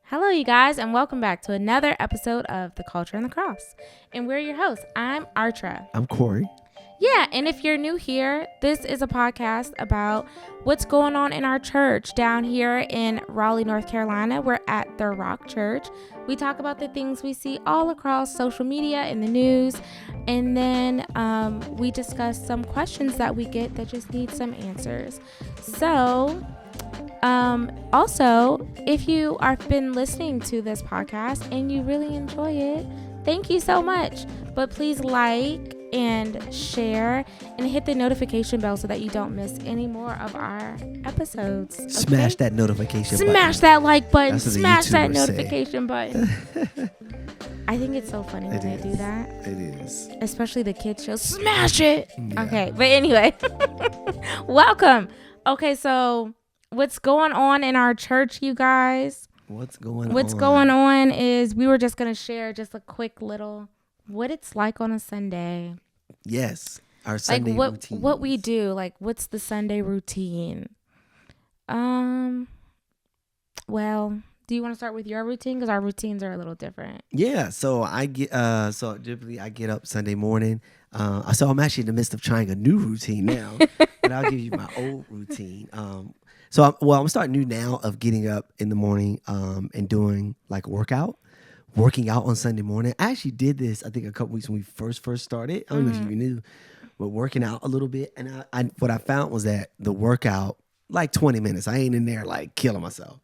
Hello, you guys, and welcome back to another episode of The Culture and the Cross. And we're your hosts. I'm Artra. I'm Corey. Yeah, and if you're new here, this is a podcast about what's going on in our church down here in Raleigh, North Carolina. We're at the Rock Church. We talk about the things we see all across social media and the news, and then we discuss some questions that we get that just need some answers. So, also, if you have been listening to this podcast and you really enjoy it, thank you so much. But please like and share and hit the notification bell so that you don't miss any more of our episodes. Okay? Smash that notification button. Smash that like button. That's what the Smash that YouTubers notification button. I think it's so funny when they do that. It is. Especially the kids show. Smash it. Yeah. Okay. But anyway, welcome. Okay. So what's going on in our church, you guys? What's going on is we were just going to share just a quick little what it's like on a Sunday. Yes. Our Sunday routine. What we do. Like, what's the Sunday routine? Well, do you want to start with your routine? Because our routines are a little different. Yeah. So typically I get up Sunday morning. So I'm actually in the midst of trying a new routine now, but I'll give you my old routine. I'm starting new now of getting up in the morning and doing like working out on Sunday morning. I actually did this, I think, a couple weeks when we first started. I don't know if you even knew, but working out a little bit. And what I found was that the workout, like 20 minutes, I ain't in there like killing myself,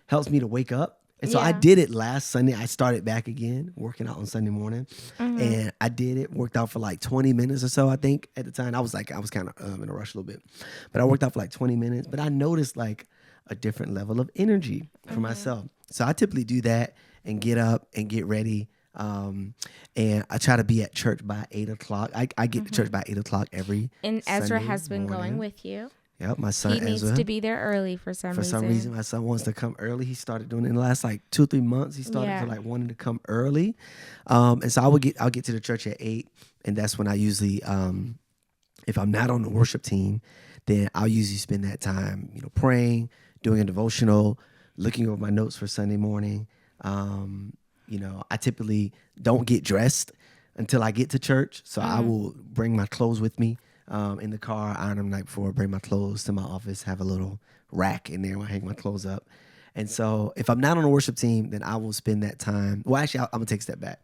helps me to wake up. And so I did it last Sunday. I started back again, working out on Sunday morning. And I did it, worked out for like 20 minutes or so, I think, at the time. I was kind of in a rush a little bit. But I worked out for like 20 minutes. But I noticed like a different level of energy for myself. So I typically do that and get up and get ready. And I try to be at church by 8 o'clock. I get to church by 8 o'clock every And Ezra Sunday has been morning. going with you. Yep, my son He Ezra. needs to be there early for some reason. For some reason, my son wants to come early. He started doing it in the last like 2 or 3 months. He started to like wanting to come early, and so I'll get to the church at 8, and that's when I usually, if I'm not on the worship team, then I'll usually spend that time, praying, doing a devotional, looking over my notes for Sunday morning. I typically don't get dressed until I get to church, so I will bring my clothes with me. In the car, iron them the night before, bring my clothes to my office, have a little rack in there where I hang my clothes up. And so if I'm not on a worship team, then I will spend that time. Well, actually, I'm going to take a step back.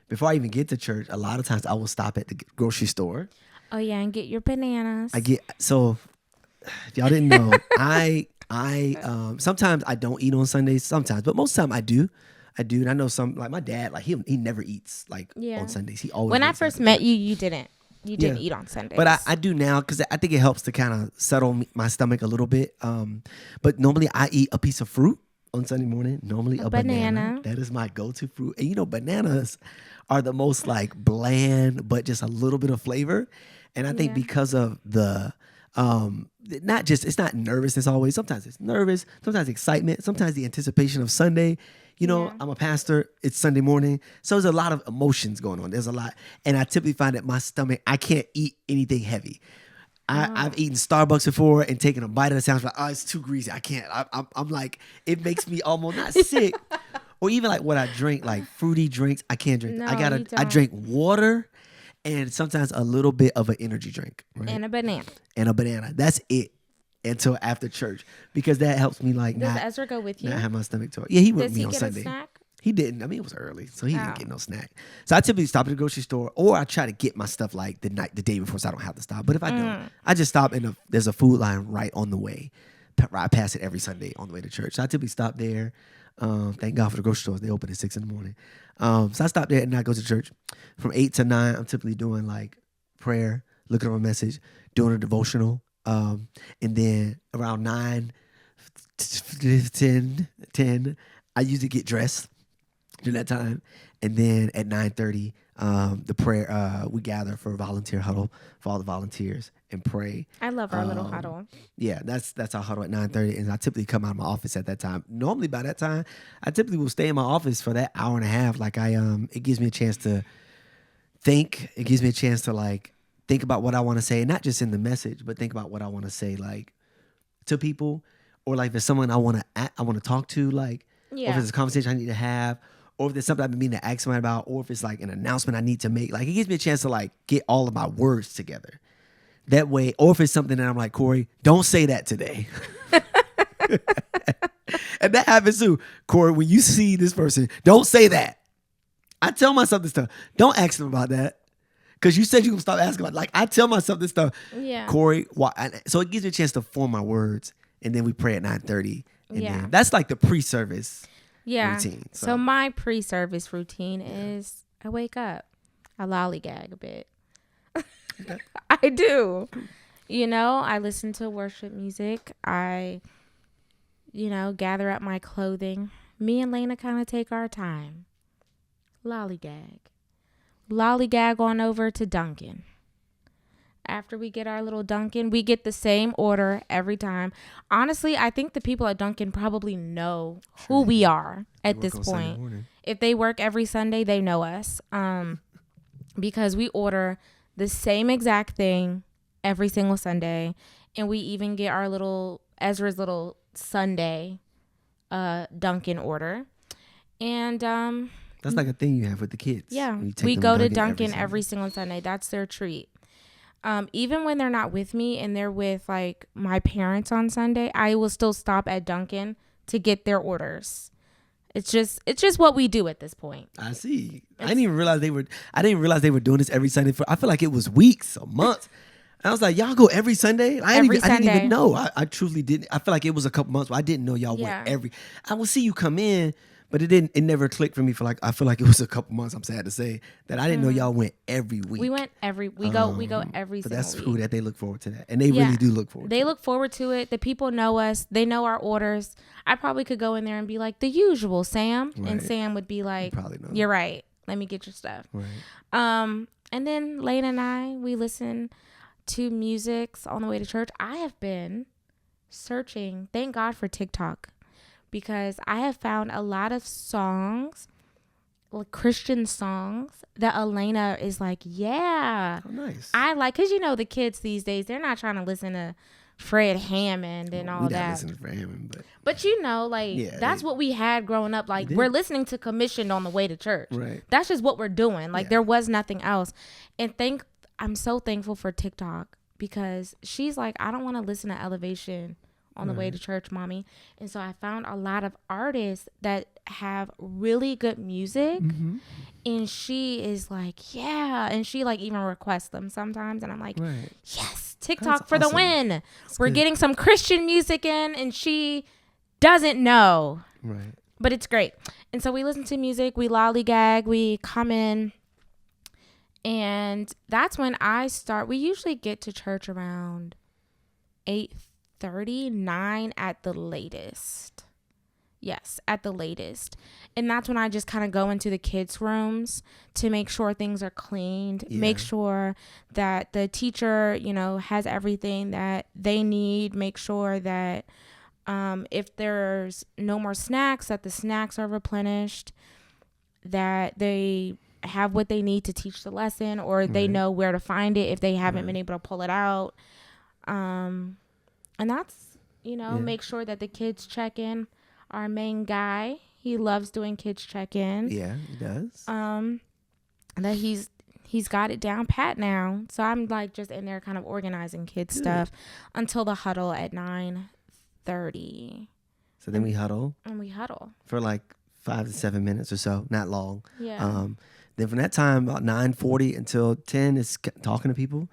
Before I even get to church, a lot of times I will stop at the grocery store. Oh, yeah, and get your bananas. If y'all didn't know, I sometimes I don't eat on Sundays, sometimes, but most of the time I do. And I know some, like my dad, like he never eats like on Sundays. He always When I eats first after met church. you didn't. You didn't eat on Sundays. But I do now because I think it helps to kind of settle my stomach a little bit. But normally I eat a piece of fruit on Sunday morning. Normally a banana. That is my go-to fruit. And bananas are the most like bland, but just a little bit of flavor. And I think because of the, it's not nervousness always. Sometimes it's nervous. Sometimes excitement. Sometimes the anticipation of Sunday. I'm a pastor. It's Sunday morning. So there's a lot of emotions going on. There's a lot. And I typically find that my stomach, I can't eat anything heavy. I've eaten Starbucks before and taken a bite of the sandwich. Like, oh, it's too greasy. I can't. I'm like, it makes me almost not sick. Or even like what I drink, like fruity drinks, I can't drink. No, I drink water and sometimes a little bit of an energy drink. Right? And a banana. That's it. Until after church, because that helps me like Does Ezra go with you? Not have my stomach torn. Yeah, he went with me on Does he Sunday. get a snack? He didn't. I mean, it was early, so he didn't get no snack. So I typically stop at the grocery store, or I try to get my stuff like the day before, so I don't have to stop. But if I don't, I just stop and there's a food line right on the way. I pass it every Sunday on the way to church. So I typically stop there. Thank God for the grocery stores; they open at 6 in the morning. So I stop there and I go to church from 8 to 9. I'm typically doing like prayer, looking over a message, doing a devotional. And then around 9, 10, I usually get dressed during that time. And then at 9:30, the prayer, we gather for a volunteer huddle for all the volunteers and pray. I love our little huddle. Yeah, that's our huddle at 9:30. And I typically come out of my office at that time. Normally by that time, I typically will stay in my office for that hour and a half. Like it gives me a chance to think. It gives me a chance to like think about what I want to say, not just in the message, but think about what I want to say, like to people, or like if there's someone I want to talk to, like or if Yeah. it's a conversation I need to have, or if there's something I've been meaning to ask somebody about, or if it's like an announcement I need to make. Like, it gives me a chance to like get all of my words together. That way, or if it's something that I'm like, Corey, don't say that today. And that happens too. Corey, when you see this person, don't say that. I tell myself this stuff. Don't ask them about that. Because you said you're going to stop asking about it. Like, I tell myself this stuff. Yeah. Corey, why? So it gives me a chance to form my words. And then we pray at 9:30. And Yeah. then that's like the pre-service Yeah. routine. So my pre-service routine is I wake up, I lollygag a bit. I do. You know, I listen to worship music. I, gather up my clothing. Me and Lena kind of take our time. Lollygag. Lollygag on over to Dunkin'. After we get our little Dunkin', we get the same order every time. Honestly, I think the people at Dunkin' probably know who we are at this point. If they work every Sunday, they know us. Because we order the same exact thing every single Sunday. And we even get our Ezra's little Sunday Dunkin' order. And that's like a thing you have with the kids. yeah, You take we them go to Dunkin' Dunkin' every single Sunday. That's their treat. Even when they're not with me and they're with like my parents on Sunday, I will still stop at Dunkin' to get their orders. It's just what we do at this point. I see. I didn't even realize they were doing this every Sunday. I feel like it was weeks or months. I was like, y'all go every Sunday? I didn't even know. I truly didn't. I feel like it was a couple months, but I didn't know y'all went every. I will see you come in, but it never clicked for me for like, I feel like it was a couple months, I'm sad to say, that I didn't know y'all went every week. We went we go every but single that's week. cool that they look forward to that. And they really do look forward to it. They look forward to it. The people know us. They know our orders. I probably could go in there and be like, the usual, Sam. Right. And Sam would be like, you're right. Let me get your stuff. Right. And then Lane and I, we listen to music on the way to church. I have been searching, thank God for TikTok, because I have found a lot of songs, like Christian songs, that Elena is like, yeah. Oh, nice. I like, because the kids these days, they're not trying to listen to Fred Hammond and all that. We not listening to Fred Hammond, but that's what we had growing up. Like, we're listening to Commissioned on the way to church. Right. That's just what we're doing. Like, there was nothing else. And I'm so thankful for TikTok, because she's like, I don't want to listen to Elevation on the way to church, mommy. And so I found a lot of artists that have really good music. Mm-hmm. And she is like, yeah. And she like even requests them sometimes. And I'm like, yes, TikTok That's for awesome. The win. That's We're good. Getting some Christian music in, and she doesn't know. Right. But it's great. And so we listen to music, we lollygag, we come in. And that's when we usually get to church around 8:30, 9 at the latest. Yes, at the latest. And that's when I just kind of go into the kids' rooms to make sure things are cleaned, make sure that the teacher, has everything that they need, make sure that if there's no more snacks, that the snacks are replenished, that they have what they need to teach the lesson, or they know where to find it if they haven't been able to pull it out. And that's, make sure that the kids check in. Our main guy, he loves doing kids check in. Yeah, he does. That he's got it down pat now. So I'm like just in there kind of organizing kids stuff until the huddle at 9:30. So then we huddle. And we huddle for like 5 to 7 minutes or so, not long. Yeah. Then from that time, about 9:40 until 10 is talking to people.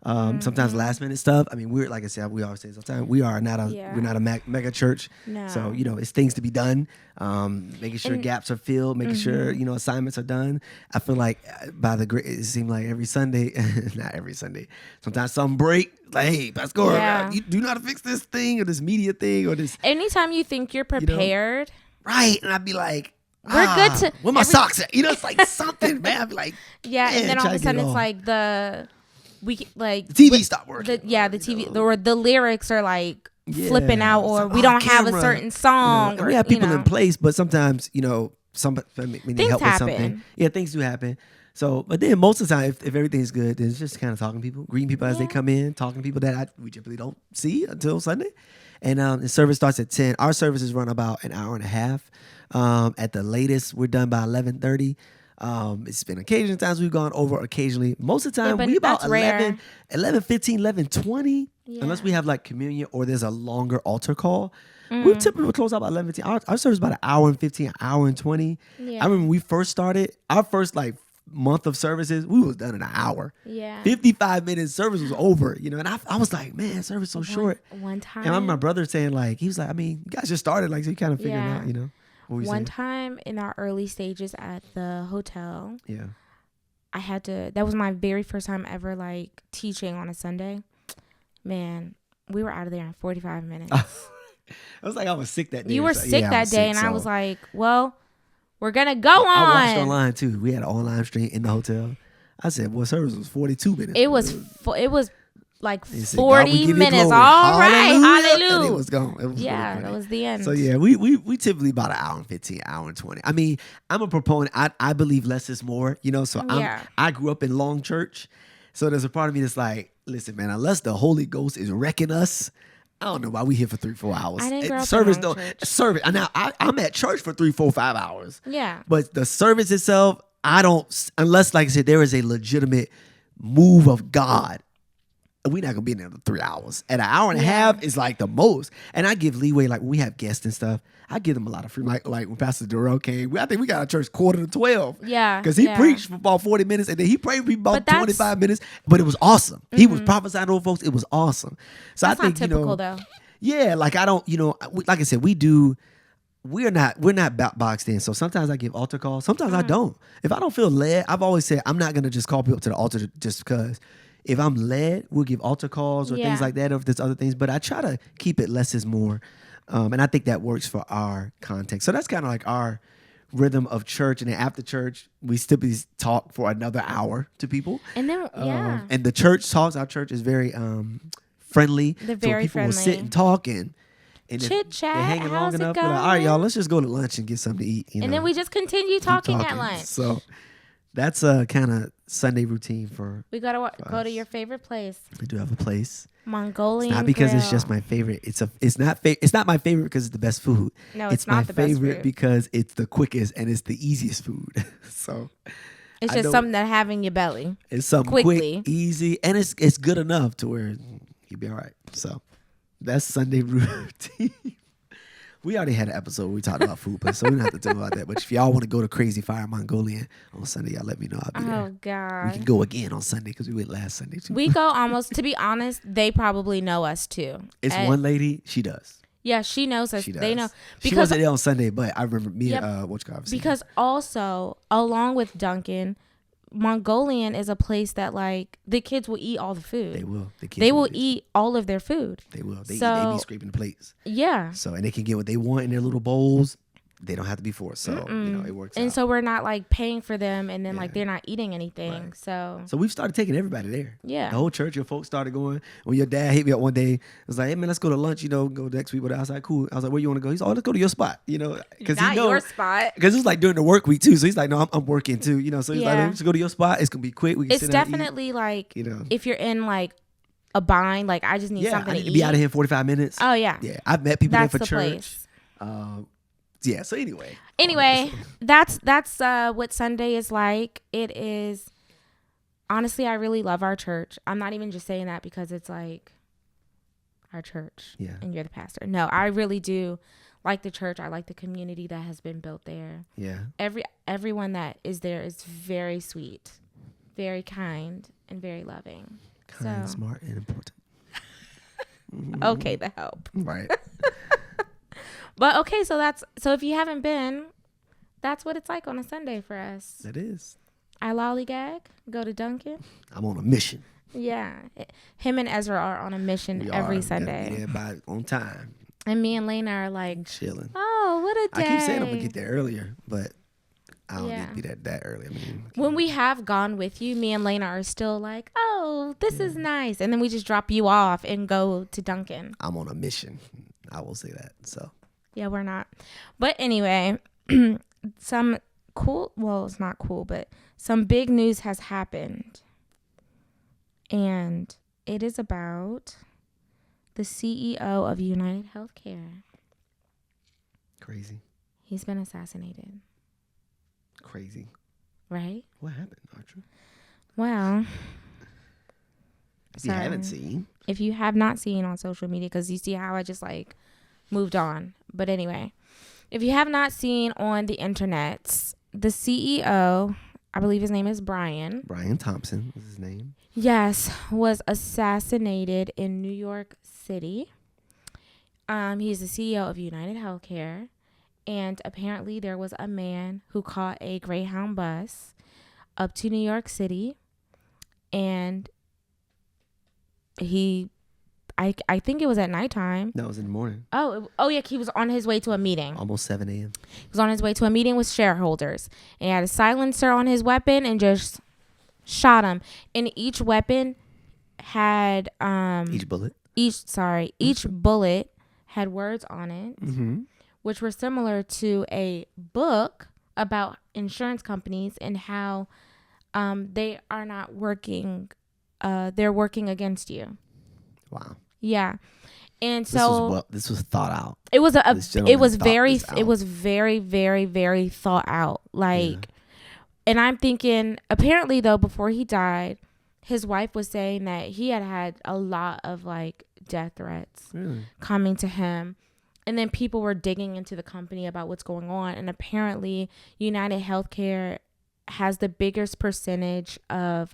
Sometimes last minute stuff. I mean, we're like I said, we always say sometimes we're not a mega church. No. So it's things to be done. Making sure gaps are filled, making sure assignments are done. I feel like it seemed like every Sunday, not every Sunday. Sometimes some break. Like, hey, Pastor, you do not fix this thing or this media thing or this. Anytime you think you're prepared, right? And I'd be like, we're good to. Where my socks at? It's like something, man. I'd be like, and then all of a sudden it's like the TV stopped working. The TV or the lyrics are like flipping out, or we don't have a certain song. And we have people in place, but sometimes somebody need help happen. with something. Yeah, things do happen. So, but then most of the time, if everything's good, then it's just kind of talking to people, greeting people as they come in, talking to people that we typically don't see until Sunday. And the service starts at 10. Our services run about an hour and a half. At the latest, we're done by 11:30. It's been occasional times we've gone over occasionally. Most of the time, but we about that's rare. 11:15, 11:20, unless we have like communion or there's a longer altar call. We typically close out by 11:15. Our service is about an hour and 15, an hour and 20. Yeah. I remember when we first started, our first like month of services, we was done in an hour. Yeah. 55 minutes, service was over, you know, and I was like, man, service so short. One time. And I remember my brother saying like, he was like, I mean, you guys just started, like, so you kind of figuring out, you know. What were you saying? Time in our early stages at the hotel, Yeah. that was my very first time ever like teaching on a Sunday. Man, we were out of there in 45 minutes. I was like, I was sick that day. You were sick that day, and I was like, well, we're going to go on. I watched online too. We had an online stream in the hotel. I said, well, service was 42 minutes. It was like 40 minutes. All right. Hallelujah. And it was gone. It was that was the end. So yeah, we typically about an hour and 15, hour and 20. I mean, I'm a proponent. I believe less is more, you know, so I grew up in Long Church. So there's a part of me that's like, listen, man, unless the Holy Ghost is wrecking us, I don't know why we here for 3-4 hours. I didn't grow up service in Long Church. Service. Now I'm at church for 3-4-5 hours. Yeah. But the service itself, I don't, unless like I said, there is a legitimate move of God. We're not gonna be in there for 3 hours. And an hour and a half is like the most. And I give leeway, like when we have guests and stuff, I give them a lot of free. Like when Pastor Durrell came, I think we got our church 11:45. Yeah. Because he preached for about 40 minutes and then he prayed for about 25 minutes. But it was awesome. He was prophesying over folks. It was awesome. So that's I think, not typical though. Yeah, like I don't, like I said, we're not boxed in. So sometimes I give altar calls. Sometimes I don't. If I don't feel led, I've always said I'm not gonna just call people to the altar just because. If I'm led, we'll give altar calls or things like that, or if there's other things. But I try to keep it less is more. And I think that works for our context. So that's kind of like our rhythm of church. And then after church, we still talk for another hour to people. And then, and the church talks. Our church is very friendly. They're very people friendly. Will sit and talk and chit chat. They're hanging long enough. We're like, all right, y'all, let's just go to lunch and get something to eat. And then we just continue talking at lunch. So that's a kind of Sunday routine for. We gotta go to your favorite place. We do have a place. Mongolian. It's not because grill. it's just my favorite. It's not my favorite because it's the best food. No, it's not my the best favorite food. because it's the quickest and it's the easiest food. So it's just something that have in your belly. It's something quickly. Quick, easy, and it's good enough to where you'll be all right. So that's Sunday routine. We already had an episode where we talked about food, so we don't have to talk about that. But if y'all want to go to Crazy Fire Mongolian on Sunday, y'all let me know. I'll be there. Oh, God. We can go again on Sunday because we went last Sunday, too. We go almost, to be honest, they probably know us, too. It's one lady, she does. Yeah, she knows us. She does. They know. Because she wasn't there on Sunday, but I remember me and because also, along with Duncan, Mongolian is a place that like the kids will eat all the food. They will. They will eat all of their food. They will. They be scraping the plates. Yeah. So and they can get what they want in their little bowls. They don't have to be forced. So it works. And so we're not like paying for them, and then like they're not eating anything. Right. So we've started taking everybody there. Yeah. The whole church, your folks started going. When your dad hit me up one day, it was like, hey man, let's go to lunch. Go next week. But I was like, cool. I was like, where you want to go? He's like, oh, let's go to your spot. Because not your spot. Because it's like during the work week too. So he's like, no, I'm working too. So he's like, let's go to your spot. It's gonna be quick. We can it's definitely like if you're in like a bind, like I just need something to eat. I need to be out of here in 45 minutes. Oh yeah. Yeah, I've met people there for church. Place. Yeah. So anyway, that's what Sunday is like. It is honestly, I really love our church. I'm not even just saying that because it's like our church. Yeah. And you're the pastor. No, I really do like the church. I like the community that has been built there. Yeah. Everyone that is there is very sweet, very kind, and very loving. Kind, smart, and important. Okay, the help. Right. But okay, so if you haven't been, that's what it's like on a Sunday for us. It is. I lollygag, go to Duncan. I'm on a mission. Yeah. Him and Ezra are on a mission every Sunday. Yeah, on time. And me and Lena are like chilling. Oh, what a day. I keep saying I'm gonna get there earlier, but I don't need to be that early. I mean, when we have gone with you, me and Lena are still like, oh, this is nice. And then we just drop you off and go to Duncan. I'm on a mission. I will say that. So yeah, we're not. But anyway, some cool, well, it's not cool, but some big news has happened. And it is about the CEO of United Healthcare. Crazy. He's been assassinated. Crazy. Right? What happened, Archer? Well, If you haven't seen. If you have not seen on social media, because you see how I just like moved on. But anyway, if you have not seen on the internets, the CEO, I believe his name is Brian Thompson is his name. Yes, was assassinated in New York City. He's the CEO of United Healthcare. And apparently there was a man who caught a Greyhound bus up to New York City. And I think it was at nighttime. No, it was in the morning. Oh yeah, he was on his way to a meeting. Almost 7 a.m. He was on his way to a meeting with shareholders. And he had a silencer on his weapon and just shot him. And each weapon had each bullet had words on it, mm-hmm. which were similar to a book about insurance companies and how they are not working. They're working against you. Wow. Yeah. And so this was thought out. It was very very, very thought out. Like, and I'm thinking, apparently though, before he died, his wife was saying that he had a lot of like death threats coming to him. And then people were digging into the company about what's going on. And apparently United Healthcare has the biggest percentage of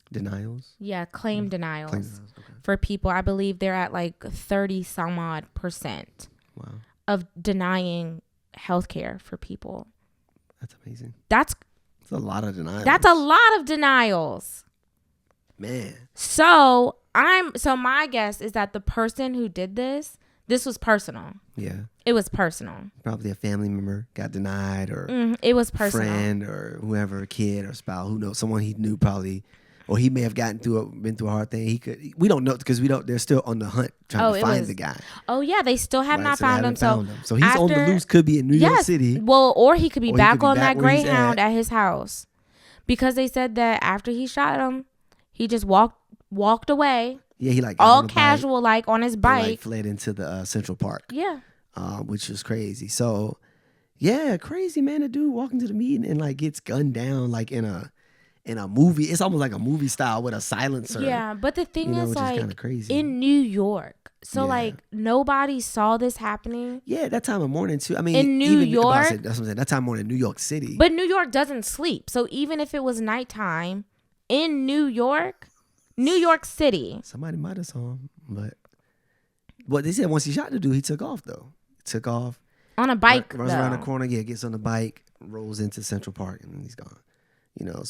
denials. Yeah, claim denials. Okay. For people. I believe they're at like 30 some odd % Wow. of denying healthcare for people. That's amazing. That's a lot of denials. That's a lot of denials. Man. So my guess is that the person who did this was personal. Yeah. It was personal. Probably a family member got denied, or it was personal. Friend or whoever, a kid or spouse, who knows, someone he knew probably, or he may have been through a hard thing. We don't know because they're still on the hunt trying to find the guy. Oh yeah, they still have not found him. So he's on the loose. Could be in New York City. Well, or he could be back on that Greyhound at his house, because they said that after he shot him, he just walked away. Yeah, he like all casual, like on his bike, and, like, fled into the Central Park. Yeah, which was crazy. So, yeah, crazy, man. The dude walking to the meeting and like gets gunned down like in a movie. It's almost like a movie style with a silencer. Yeah, but the thing is, like, is crazy. In New York, so like nobody saw this happening. Yeah, that time of morning too. I mean, in New York, that's what I'm saying. That time of morning, New York City. But New York doesn't sleep, so even if it was nighttime in New York City, somebody might have saw him. But what they said, once he shot the dude, he took off though. Took off on a bike. Runs around the corner. Yeah, gets on the bike, rolls into Central Park, and then he's gone.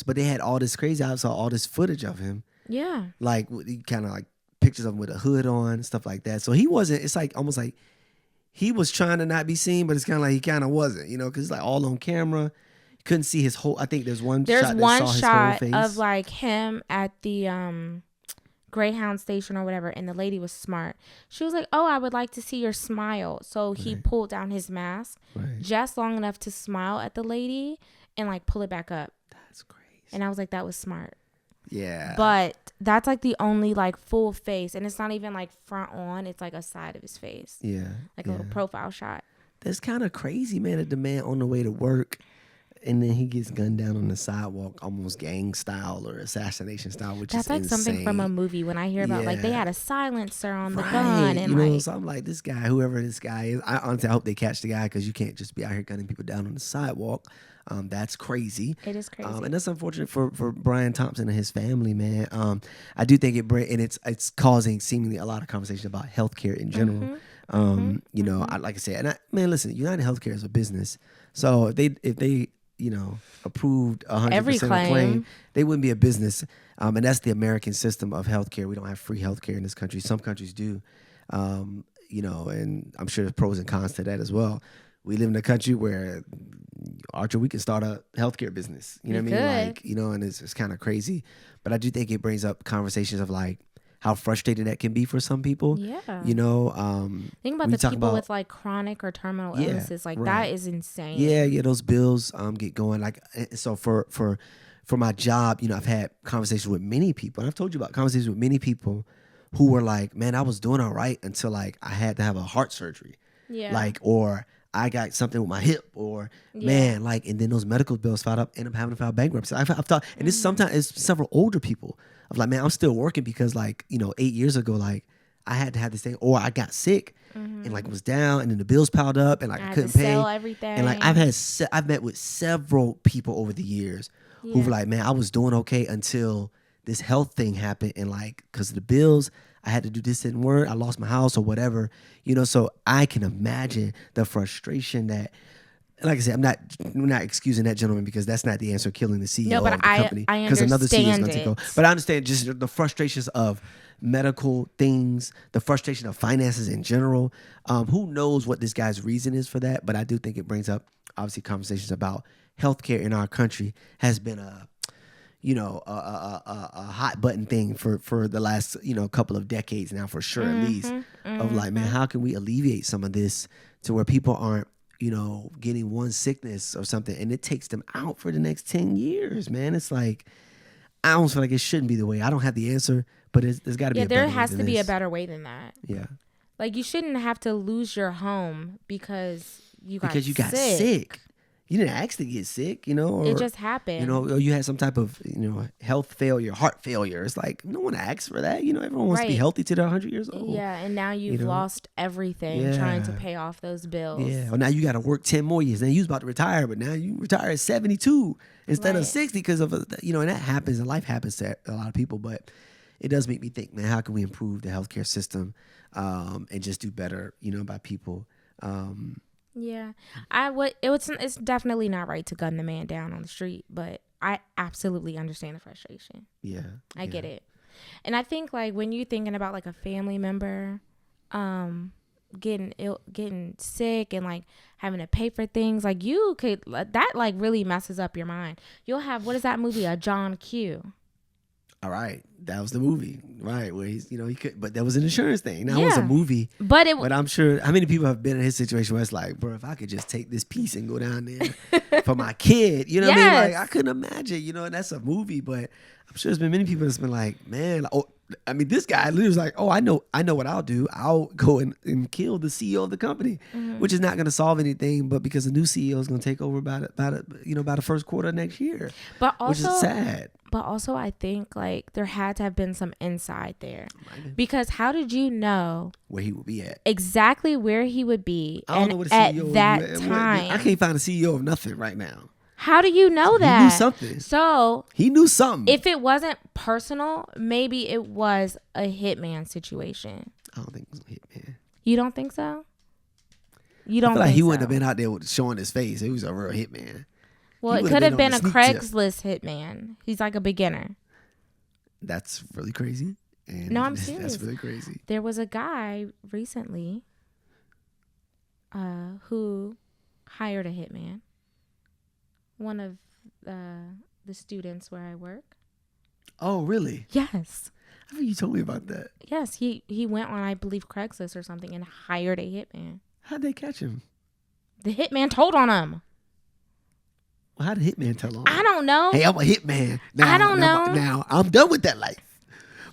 But they had all this crazy. I saw all this footage of him. Yeah. Like kind of like pictures of him with a hood on, stuff like that. So he wasn't. It's like almost like he was trying to not be seen, but it's kind of like he kind of wasn't. Because it's like all on camera. You couldn't see his whole. I think there's one shot his whole face of like him at the Greyhound station or whatever, and the lady was smart. She was like, "Oh, I would like to see your smile." So he pulled down his mask just long enough to smile at the lady and like pull it back up. That's crazy. And I was like, that was smart. Yeah. But that's like the only like full face, and it's not even like front on. It's like a side of his face. Yeah. Like a little profile shot. That's kind of crazy, man. That the man on the way to work, and then he gets gunned down on the sidewalk, almost gang style or assassination style, which that's is like insane. Something from a movie. When I hear about like they had a silencer on the gun, and so I'm like, this guy, whoever this guy is, I honestly hope they catch the guy, because you can't just be out here gunning people down on the sidewalk. That's crazy. It is crazy. And that's unfortunate for Brian Thompson and his family, man. I do think it's causing seemingly a lot of conversation about healthcare in general. Like I said, listen, United Healthcare is a business. So if they approved 100% claim, they wouldn't be a business. And that's the American system of healthcare. We don't have free healthcare in this country. Some countries do. And I'm sure there's pros and cons to that as well. We live in a country where, Archer, we can start a healthcare business. You know what I mean? Like, and it's kind of crazy. But I do think it brings up conversations of like how frustrating that can be for some people. Yeah. Think about the people with like chronic or terminal illnesses. Like that is insane. Yeah, those bills get going. Like, so for my job, I've had conversations with many people, and I've told you about conversations with many people who were like, man, I was doing all right until like I had to have a heart surgery. Yeah. Like, or I got something with my hip, or man, like, and then those medical bills filed up, end up having to file bankruptcy. I've thought, and this sometimes it's several older people of like, man, I'm still working because like, 8 years ago, like I had to have this thing, or I got sick and like was down, and then the bills piled up, and like I couldn't pay. Sell everything. And like I've met with several people over the years who were like, man, I was doing okay until this health thing happened, and like because of the bills, I had to do this, didn't work, I lost my house or whatever, so I can imagine the frustration that, like I said, we're not excusing that gentleman because that's not the answer, killing the CEO of the company. I because another CEO is going to take it. over. But I understand just the frustrations of medical things, the frustration of finances in general. Who knows what this guy's reason is for that? But I do think it brings up obviously conversations about healthcare in our country has been a hot button thing for the last, couple of decades now, for sure, at least, of like, man, how can we alleviate some of this to where people aren't, getting one sickness or something and it takes them out for the next 10 years, man. It's like, I almost feel like it shouldn't be the way. I don't have the answer, but there's got to be a better way than this. Yeah, there has to be a better way than that. Yeah. Like, you shouldn't have to lose your home because you got sick. You didn't actually get sick, or it just happened. Or you had some type of, health failure, heart failure. It's like, no one asks for that. Everyone wants to be healthy till they're 100 years old. Yeah, and now you've lost everything trying to pay off those bills. Yeah, well, now you got to work 10 more years. Then you was about to retire, but now you retire at 72 instead of 60 because of, and that happens, and life happens to a lot of people. But it does make me think, man, how can we improve the healthcare system and just do better, by people? Yeah, it's definitely not right to gun the man down on the street, but I absolutely understand the frustration. Yeah, I get it. And I think like when you're thinking about like a family member, getting ill, getting sick, and like having to pay for things, like that like really messes up your mind. You'll have, what is that movie? A John Q. All right, that was the movie, right? Where he's, he could, but that was an insurance thing. That was a movie, but I'm sure how many people have been in his situation where it's like, bro, if I could just take this piece and go down there for my kid, what I mean? Like, I couldn't imagine, and that's a movie, but I'm sure there's been many people that's been like, man, like, this guy literally was like, oh, I know what I'll do. I'll go and kill the CEO of the company, which is not going to solve anything, but because the new CEO is going to take over about the first quarter of next year, but also, which is sad. But also, I think like there had to have been some insight there, because how did you know where he would be at? Exactly where he would be, I don't know what at CEO that time. I can't find a CEO of nothing right now. How do you know that? He knew something. So he knew something. If it wasn't personal, maybe it was a hitman situation. I don't think it was a hitman. You don't think so? You don't I feel like think he so? Wouldn't have been out there showing his face. It was a real hitman. Well, it could have been a Craigslist hitman. He's like a beginner. That's really crazy. And no, I'm serious. That's really crazy. There was a guy recently who hired a hitman. One of the students where I work. Oh, really? Yes. I think you told me about that. Yes, he went on, I believe, Craigslist or something and hired a hitman. How'd they catch him? The hitman told on him. Well, how did hitman tell on him? I don't know. Hey, I'm a hitman. Now, I don't know. Now, I'm done with that life.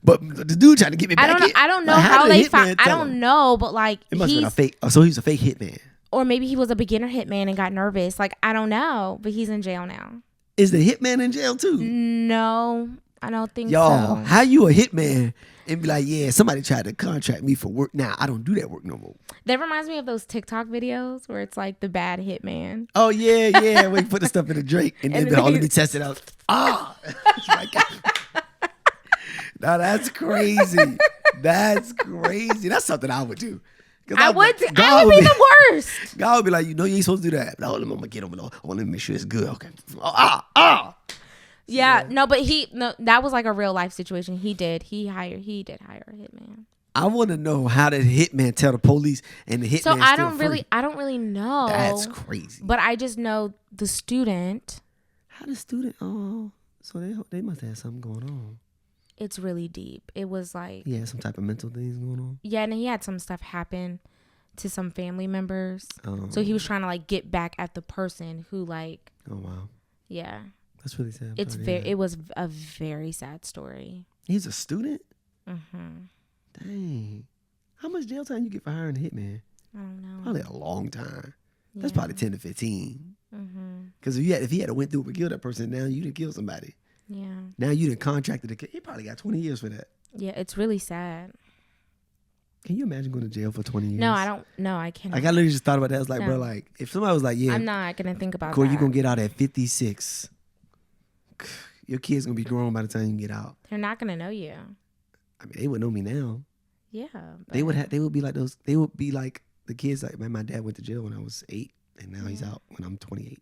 But the dude trying to get me back in. I don't know how they found. I don't know, but like it must have been a fake. Oh, so he's a fake hitman. Or maybe he was a beginner hitman and got nervous. Like, I don't know, but he's in jail now. Is the hitman in jail too? No, I don't think so. Y'all, how you a hitman and be like, yeah, somebody tried to contract me for work. Now, I don't do that work no more. That reminds me of those TikTok videos where it's like the bad hitman. Oh, yeah. Where you put the stuff in the drink and then let me test it out. Ah! Now, that's crazy. That's crazy. That's something I would do. I would be the worst. God would be like, you ain't supposed to do that. No, I'm gonna get him. I want to make sure it's good. Okay. Yeah, no, but that was like a real life situation. He did hire a hitman. I want to know, how did hitman tell the police and the hitman? So I don't really know. That's crazy. But I just know the student. How the student? Oh, so they must have something going on. It's really deep. It was like, yeah, some type of mental things going on. Yeah, and he had some stuff happen to some family members. So he was trying to like get back at the person who like. Oh wow. Yeah. That's really sad. It was a very sad story. He's a student? Mm-hmm. Dang. How much jail time you get for hiring a hitman? I don't know. Probably a long time. That's Yeah. probably 10 to 15. Mm-hmm. Because if he had to went through and kill that person, now you didn't kill somebody. Yeah. Now you done contracted a kid. He probably got 20 years for that. Yeah, it's really sad. Can you imagine going to jail for 20 years? No, I don't. No, I can't. Like, I literally just thought about that. I was like, No. bro, like, if somebody was like, yeah, I'm not gonna think about Corey, that. you're going to get out at 56. Your kid's going to be grown by the time you can get out. They're not gonna know you. I mean, they would know me now. Yeah. They would be like those. They would be like the kids. Like, man, my dad went to jail when I was 8, and now he's out when I'm 28.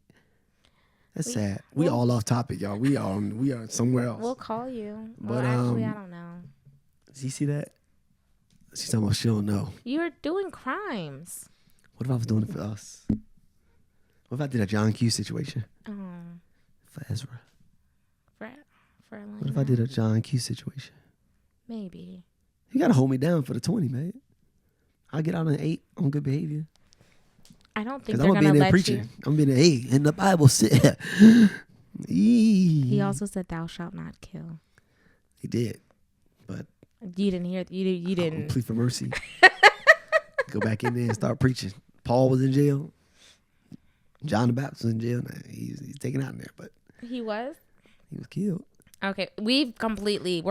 That's sad. We all off topic, y'all. We are somewhere else. We'll call you. But, Well, actually, I don't know. Did you see that? She's talking about she don't know. You're doing crimes. What if I was doing it for us? What if I did a John Q situation Oh, for Ezra? for Elena. What if I did a John Q situation? Maybe. You gotta hold me down for the 20, man. I'll get out on 8 on good behavior. I don't think Because they're I'm gonna be gonna in there let preaching. you. I'm gonna be there, hey, in the Bible said. He also said, "Thou shalt not kill." He did. But You didn't hear. You didn't. plead for mercy. Go back in there and start preaching. Paul was in jail. John the Baptist was in jail. Now he's taken out in there, but He was. he was killed. Okay, we're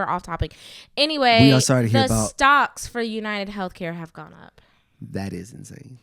off topic. Anyway, We are sorry to hear the about- stocks for United Healthcare have gone up. That is insane.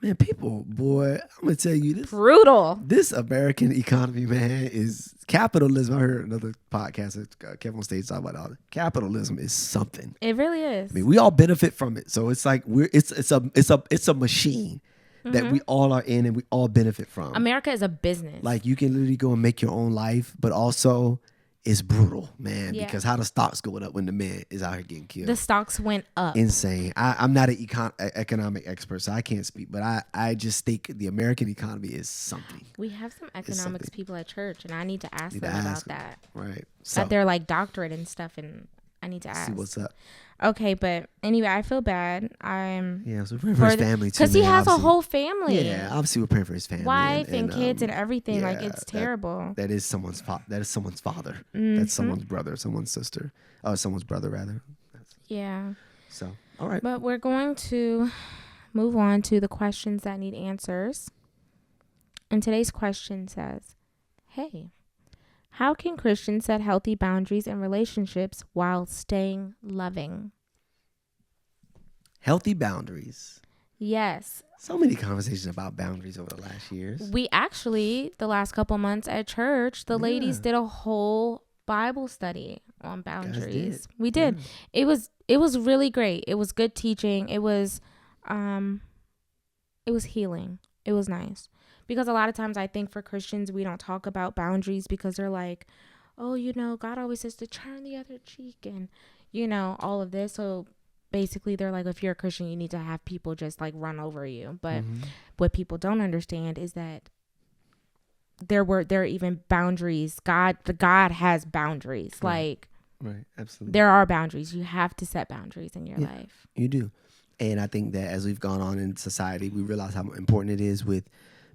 Man, people, boy, I'm gonna tell you this. Brutal. This American economy, man, is capitalism. I heard another podcast that Kevin on stage talk about all that. Capitalism is something. It really is. I mean, we all benefit from it. So it's like it's a machine that we all are in and we all benefit from. America is a business. Like, you can literally go and make your own life, but also it's brutal, man, Yeah. because how the stocks going up when the man is out here getting killed. the stocks went up. Insane. I'm not an economic expert, so I can't speak, but I just think the American economy is something. We have some economics something. people at church, and I need to ask Need them to about ask them. that. Right. So That they're like doctorate and stuff, and I need to ask. see what's up. Okay, but anyway, I feel bad. Yeah, so we're praying for his family too. because he man, has a obviously. whole family. Yeah, obviously we're praying for his family, wife and kids and everything. Like, yeah, it's terrible. That is someone's that is someone's father. Mm-hmm. That's someone's brother, someone's sister, someone's brother rather. Yeah. So all right. But we're going to move on to the questions that need answers. And today's question says, hey, how can Christians set healthy boundaries in relationships while staying loving? Healthy boundaries. Yes. So many conversations about boundaries over the last years. We actually, the last couple months at church, the ladies did a whole Bible study on boundaries. We did. Yeah. It was really great. It was good teaching. It was healing. It was nice. Because a lot of times I think for Christians, we don't talk about boundaries because they're like, oh, God always says to turn the other cheek and, all of this. So basically they're like, if you're a Christian, you need to have people just like run over you. But what people don't understand is that there are even boundaries. God has boundaries. Like, right, absolutely. there are boundaries. You have to set boundaries in your life. You do. And I think that as we've gone on in society, we realize how important it is with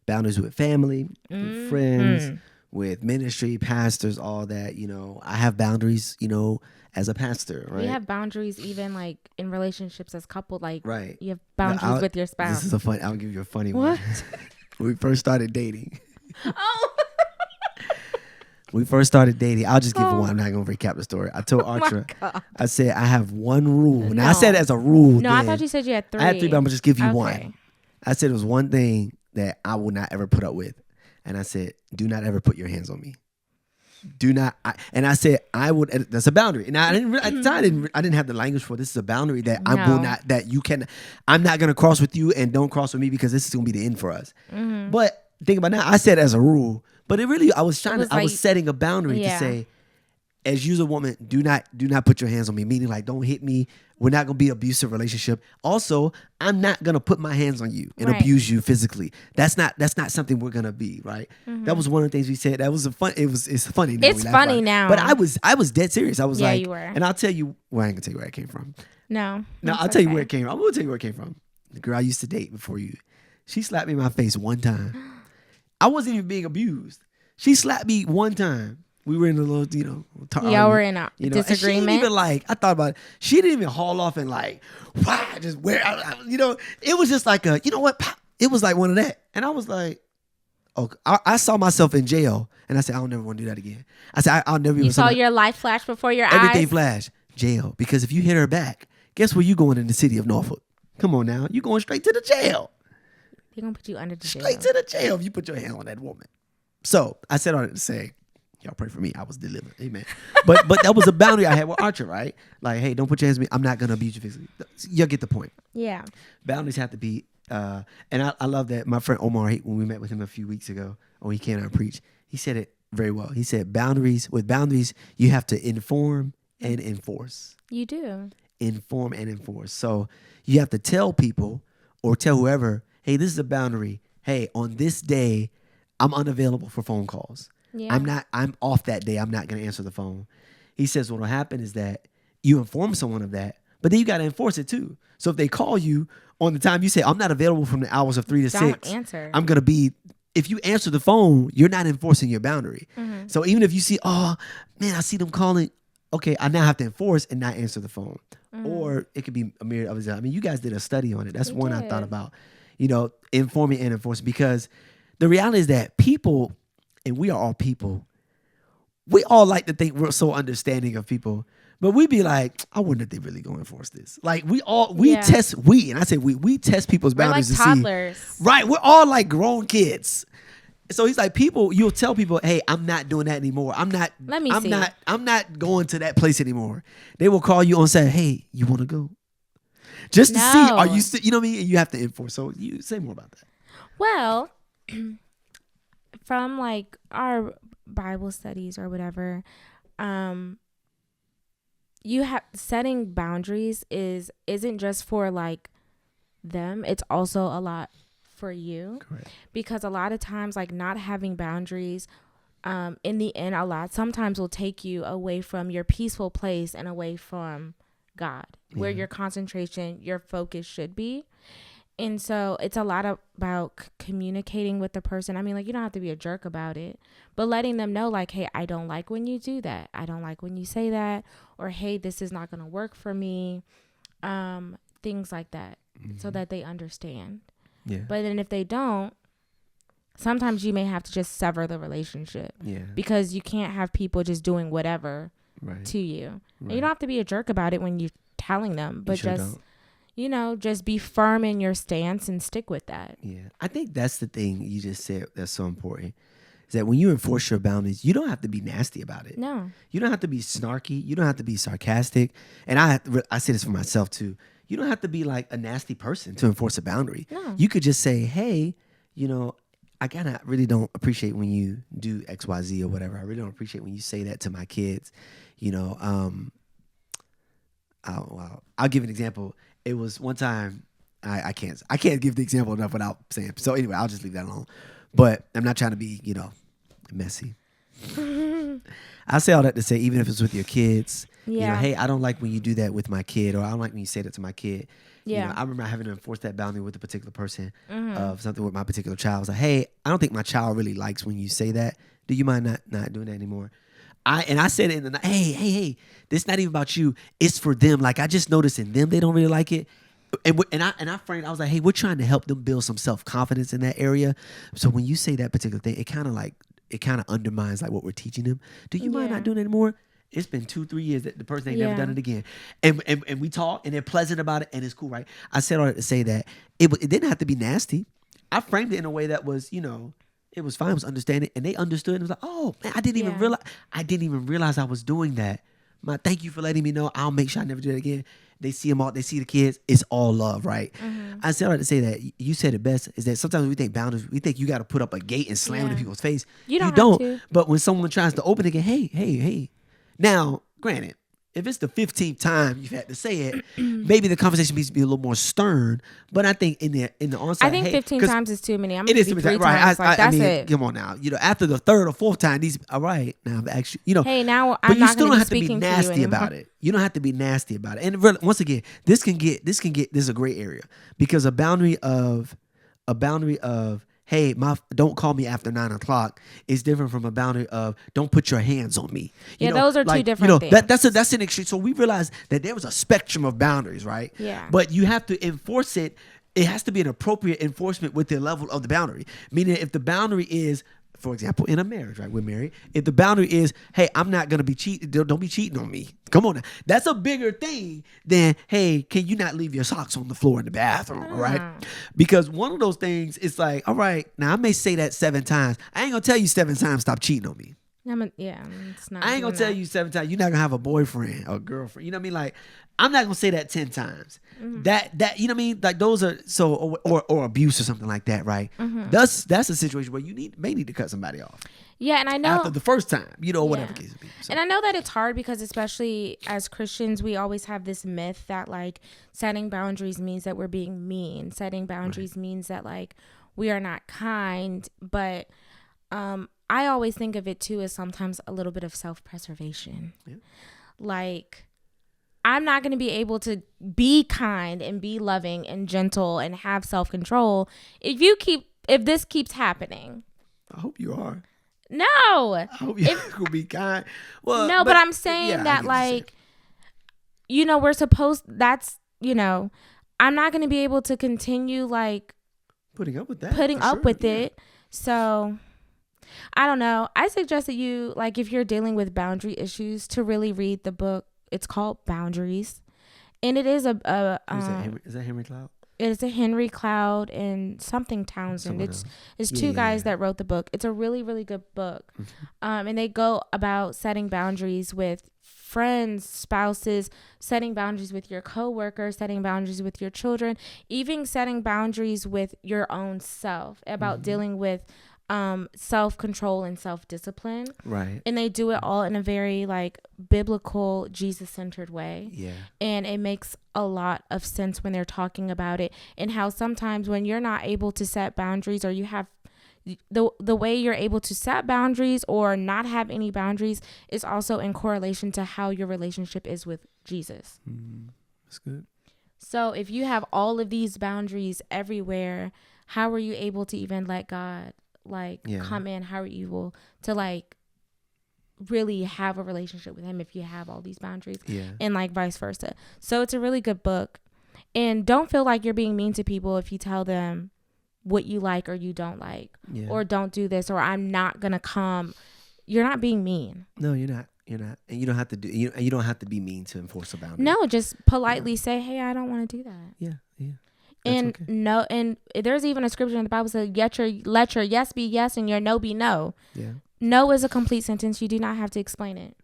boundaries with family, with friends, with ministry, pastors, all that. I have boundaries, as a pastor, right? We have boundaries even like in relationships as couple. Like, right. You have boundaries with your spouse. This is I'll give you a funny What? one. When we first started dating. Oh. We first started dating. I'll just give you one. I'm not going to recap the story. I told Archer, I said, I have one rule. Now, I said as a rule. No, I thought you said you had 3. I had 3, but I'm going to just give you Okay. one. I said it was one thing that I will not ever put up with. And I said, do not ever put your hands on me. Do not. And I said, I would. That's a boundary. And I didn't, at the time, I didn't have the language for this is a boundary that I will not, that you can, I'm not going to cross with you and don't cross with me because this is going to be the end for us. But think about now, I said as a rule, but it really, I was setting a boundary to say, as you as a woman, do not put your hands on me. Meaning like, don't hit me. We're not gonna be an abusive relationship. Also, I'm not gonna put my hands on you and abuse you physically. That's not something we're gonna be, right? That was one of the things we said. That was it's funny now. It's funny now. But I was dead serious. I was like, you were. And I'll tell you, well, I ain't gonna tell you where it came from. No, I'll tell you where it came from. I'm gonna tell you where it came from. The girl I used to date before you, she slapped me in my face one time. I wasn't even being abused. She slapped me one time. We were in a little, Y'all were in a disagreement. And she didn't even I thought about it. She didn't even haul off and wow, just it was just like it was like one of that. And I was like, okay, I saw myself in jail, and I said, I don't never want to do that again. I said, I'll never. You saw your life flash before your eyes. Everything flashed. Jail, because if you hit her back, guess where you going in the city of Norfolk? Come on now, you going straight to the jail. They're gonna put you under the jail. Straight to the jail if you put your hand on that woman. So I said on it to say, y'all pray for me. I was delivered. Amen. But that was a boundary I had with Archer, right? Like, hey, don't put your hands on me. I'm not gonna abuse you physically. You'll get the point. Yeah. Boundaries have to be. And I love that my friend Omar, when we met with him a few weeks ago, when he came out and preached, he said it very well. He said with boundaries, you have to inform and enforce. You do. Inform and enforce. So you have to tell people or tell whoever, hey, this is a boundary. Hey, on this day, I'm unavailable for phone calls. Yeah. I'm off that day. I'm not going to answer the phone. He says what will happen is that you inform someone of that, but then you got to enforce it too. So if they call you on the time you say, I'm not available from the hours of 3 to 6. Don't answer. I'm going to be, if you answer the phone, you're not enforcing your boundary. Mm-hmm. So even if you see, oh, man, I see them calling. Okay, I now have to enforce and not answer the phone. Mm-hmm. Or it could be a myriad of others. I mean, you guys did a study on it. That's one I thought about, informing and enforcing. Because the reality is that people, and we are all people, we all like to think we're so understanding of people. But we be like, I wonder if they really going to enforce this. Like we test, and I say we test people's boundaries we're like toddlers. See. Right, we're all like grown kids. So he's like, you'll tell people, hey, I'm not doing that anymore. I'm not going to that place anymore. They will call you and say, hey, you want to go? Just to see, are you still, you know what I mean? And you have to enforce. So you say more about that. Well, from like our Bible studies or whatever, you have setting boundaries isn't just for like them. It's also a lot for you. Correct. Because a lot of times like not having boundaries in the end sometimes will take you away from your peaceful place and away from God, where your concentration, your focus should be. And so it's a lot about communicating with the person. I mean, like, you don't have to be a jerk about it, but letting them know, like, hey, I don't like when you do that. I don't like when you say that. Or, hey, this is not going to work for me. Things like that, so that they understand. Yeah. But then if they don't, sometimes you may have to just sever the relationship. Yeah. Because you can't have people just doing whatever to you. Right. And you don't have to be a jerk about it when you're telling them, but just be firm in your stance and stick with that. Yeah. I think that's the thing you just said that's so important. Is that when you enforce your boundaries, you don't have to be nasty about it. No. You don't have to be snarky. You don't have to be sarcastic. And I say this for myself too. You don't have to be like a nasty person to enforce a boundary. No. You could just say, hey, I kind of really don't appreciate when you do X, Y, Z or whatever. I really don't appreciate when you say that to my kids. I'll give an example. It was one time, I can't give the example enough without saying. So anyway, I'll just leave that alone. But I'm not trying to be, messy. I say all that to say, even if it's with your kids, hey, I don't like when you do that with my kid, or I don't like when you say that to my kid. Yeah. I remember having to enforce that boundary with a particular person of something with my particular child. I was like, hey, I don't think my child really likes when you say that. Do you mind not doing that anymore? I said it in the night, hey, this is not even about you. It's for them. Like, I just noticed in them, they don't really like it. And I framed, I was like, hey, we're trying to help them build some self-confidence in that area. So when you say that particular thing, it kind of undermines like what we're teaching them. Do you mind not doing it anymore? It's been 2-3 years that the person ain't never done it again. And we talk and they're pleasant about it and it's cool, right? I said all that to say that it didn't have to be nasty. I framed it in a way that was, it was fine. It was understanding, and they understood. And it was like, oh man, I didn't even realize I was doing that. Thank you for letting me know. I'll make sure I never do that again. They see them all. They see the kids. It's all love, right? Mm-hmm. I said all that to say that you said it best. Is that sometimes we think boundaries. We think you got to put up a gate and slam it in people's face. You don't. But when someone tries to open it again, hey. Now, granted, if it's the 15th time you've had to say it, maybe the conversation needs to be a little more stern. But I think in the onside, I think 15 times is too many. I'm gonna be 3 times. Right. That's it. Come on now. After the 3rd or 4th time, these all right. Now I'm actually, Hey, now I'm not going to be speaking to you anymore. But you still don't have to be nasty about it. You don't have to be nasty about it. And really, once again, this is a gray area because a boundary of hey, don't call me after 9 o'clock is different from a boundary of don't put your hands on me. Those are two different things. That's an extreme. So we realized that there was a spectrum of boundaries, right? Yeah. But you have to enforce it. It has to be an appropriate enforcement with the level of the boundary. Meaning, if the boundary is, for example, in a marriage, right? We're married. If the boundary is, hey, I'm not gonna be cheating. Don't be cheating on me. Come on now. That's a bigger thing than, hey, can you not leave your socks on the floor in the bathroom, right? Because one of those things is like, all right, now I may say that 7 times. I ain't gonna tell you 7 times stop cheating on me. It's not. I ain't gonna tell you 7 times you're not gonna have a boyfriend or girlfriend. You know what I mean? Like, I'm not gonna say that 10 times. That you know what I mean? Like, those are so or abuse or something like that, right? That's a situation where you may need to cut somebody off. Yeah, and I know after the first time, whatever case it be. So. And I know that it's hard because, especially as Christians, we always have this myth that like setting boundaries means that we're being mean. Setting boundaries means that like we are not kind. But I always think of it too as sometimes a little bit of self-preservation. Yeah. Like, I'm not going to be able to be kind and be loving and gentle and have self-control if this keeps happening. I hope you are. No. I hope you're going to be kind. Well, no, but I'm saying that like, we're supposed, I'm not going to be able to continue like putting up with that. It. So I don't know. I suggest that you, like, if you're dealing with boundary issues, to really read the book. It's called Boundaries, and it is is that Henry Cloud? It is a Henry Cloud and something Townsend. It's two guys that wrote the book. It's a really, really good book. And they go about setting boundaries with friends, spouses, setting boundaries with your coworkers, setting boundaries with your children, even setting boundaries with your own self, about dealing with self-control and self-discipline. Right. And they do it all in a very like biblical, Jesus-centered way. Yeah. And it makes a lot of sense when they're talking about it, and how sometimes when you're not able to set boundaries, or you have the way you're able to set boundaries or not have any boundaries is also in correlation to how your relationship is with Jesus. That's good. So if you have all of these boundaries everywhere, how are you able to even let God come in? How are you able to like really have a relationship with him if you have all these boundaries? And like vice versa. So it's a really good book. And don't feel like you're being mean to people if you tell them what you like or you don't like, or don't do this, or I'm not gonna come. You're not being mean. No, you're not. And you don't have to you don't have to be mean to enforce a boundary. No, just politely say, hey, I don't want to do that. Yeah. And no, and there's even a scripture in the Bible that says, let your yes be yes and your no be no. Yeah. No is a complete sentence. You do not have to explain it.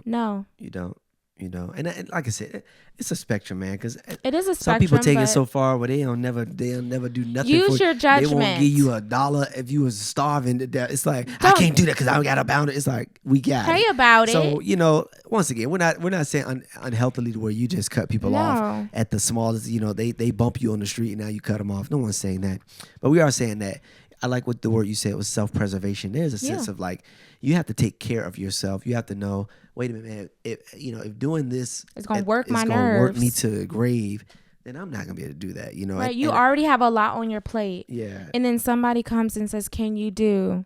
No. You don't. And like I said, it's a spectrum, man. Because it is a spectrum. Some people take it so far where they'll never do nothing. Use your judgment. They won't give you $1 if you was starving to death. It's like, I can't do that because I don't got a boundary. It's like, we got pray about it. So once again, we're not saying unhealthily to where you just cut people off at the smallest. They bump you on the street and now you cut them off. No one's saying that, but we are saying that. I like what the word you said was self-preservation. There's a sense of like, you have to take care of yourself. You have to know, wait a minute, man, if doing this it's gonna work my nerves, gonna work me to the grave, then I'm not gonna be able to do that. Right. You already have a lot on your plate. Yeah. And then somebody comes and says, can you do?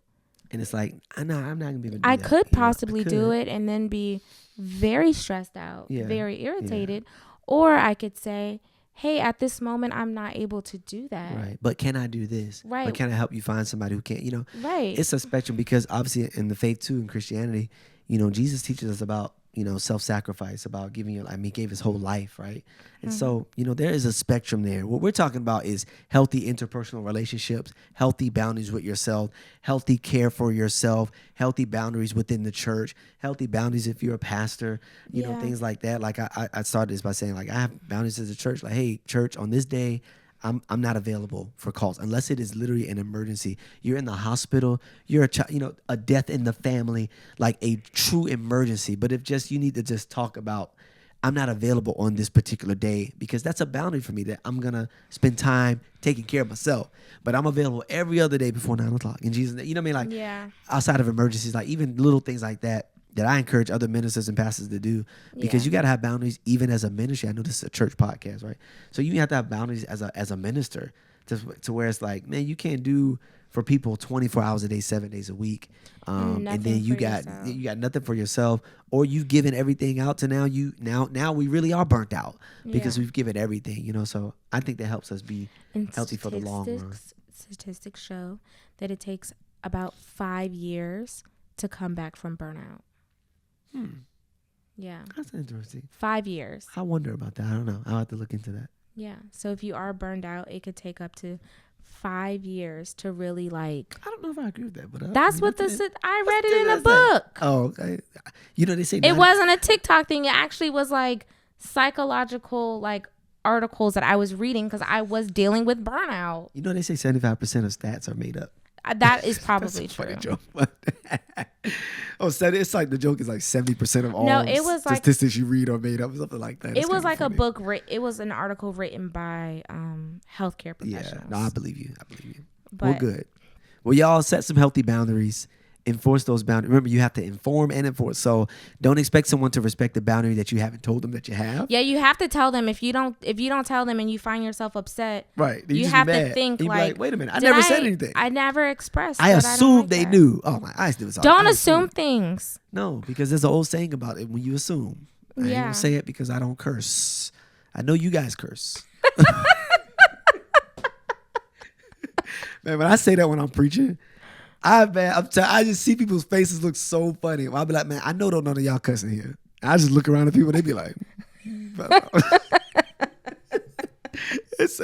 And it's like, I'm not gonna be able to do that. I could possibly do it and then be very stressed out, very irritated. Or I could say, hey, at this moment, I'm not able to do that. Right. But can I do this? Right. But can I help you find somebody who can, Right. It's a spectrum because obviously in the faith too, in Christianity, Jesus teaches us about, self-sacrifice, about giving your life. I mean, he gave his whole life, right? And so, there is a spectrum there. What we're talking about is healthy interpersonal relationships, healthy boundaries with yourself, healthy care for yourself, healthy boundaries within the church, healthy boundaries if you're a pastor, things like that. Like I started this by saying, like, I have boundaries as a church. Like, hey, church, on this day, I'm not available for calls unless it is literally an emergency. You're in the hospital, you're a child, a death in the family, like a true emergency. But if you need to just talk about, I'm not available on this particular day, because that's a boundary for me that I'm gonna spend time taking care of myself. But I'm available every other day before 9 o'clock. In Jesus' name, you know what I mean? Like outside of emergencies, like even little things like that I encourage other ministers and pastors to do, because you got to have boundaries even as a ministry. I know this is a church podcast, right? So you have to have boundaries as a minister to where it's like, man, you can't do for people 24 hours a day, 7 days a week. And then you got nothing for yourself, or you've given everything out to now we really are burnt out because we've given everything, you know. So I think that helps us be healthy for the long run. Statistics show that it takes about 5 years to come back from burnout. Yeah. That's interesting. 5 years. I wonder about that. I don't know. I'll have to look into that. Yeah. So if you are burned out, it could take up to 5 years to really like. I don't know if I agree with that, but I read it in a book. Oh, okay. You know, they say it wasn't a TikTok thing. It actually was like psychological like articles that I was reading because I was dealing with burnout. You know, they say 75% of stats are made up. That is probably true. Funny joke. It's like the joke is like 70% of all statistics you read are made up or something like that. It was like a book. It was an article written by healthcare professionals. Yeah, no, I believe you. Well, good. Well, y'all set some healthy boundaries. Enforce those boundaries. Remember, you have to inform and enforce. So don't expect someone to respect the boundary that you haven't told them that you have. Yeah, you have to tell them. If you don't tell them and you find yourself upset, right? You have to think like, wait a minute, I never said anything. I never expressed. I assumed they knew. Oh my eyes, don't assume things. No, because there's an old saying about it. When you assume, I ain't gonna say it because I don't curse. I know you guys curse. Man, when I say that when I'm preaching. I just see people's faces look so funny. I'll be like, man, I know none of y'all cussing here. I just look around at people, they be like, it's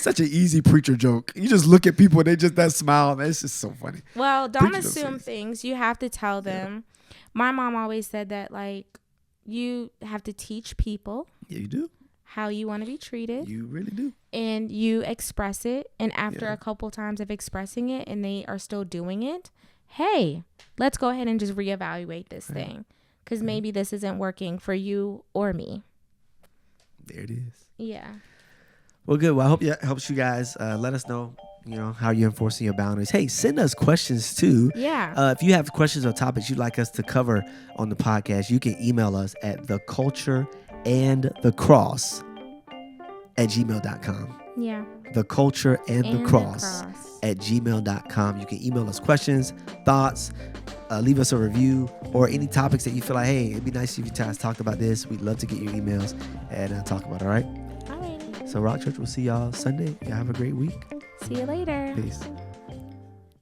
such an easy preacher joke. You just look at people and they just that smile, man. It's just so funny. Well, don't assume things. You have to tell them. Yeah. My mom always said that like you have to teach people. Yeah, you do. How you want to be treated. You really do. And you express it. And after a couple times of expressing it and they are still doing it, hey, let's go ahead and just reevaluate this thing. Because maybe this isn't working for you or me. There it is. Yeah. Well, good. Well, I hope it helps you guys. Let us know, how you're enforcing your boundaries. Hey, send us questions too. Yeah. If you have questions or topics you'd like us to cover on the podcast, you can email us at thecultureandthecross@gmail.com. Yeah. thecultureandthecross@gmail.com. You can email us questions, thoughts, leave us a review, or any topics that you feel like, hey, it'd be nice if you guys talked about this. We'd love to get your emails and talk about it, all right? All right. So Rock Church, we'll see y'all Sunday. Y'all have a great week. See you later. Peace.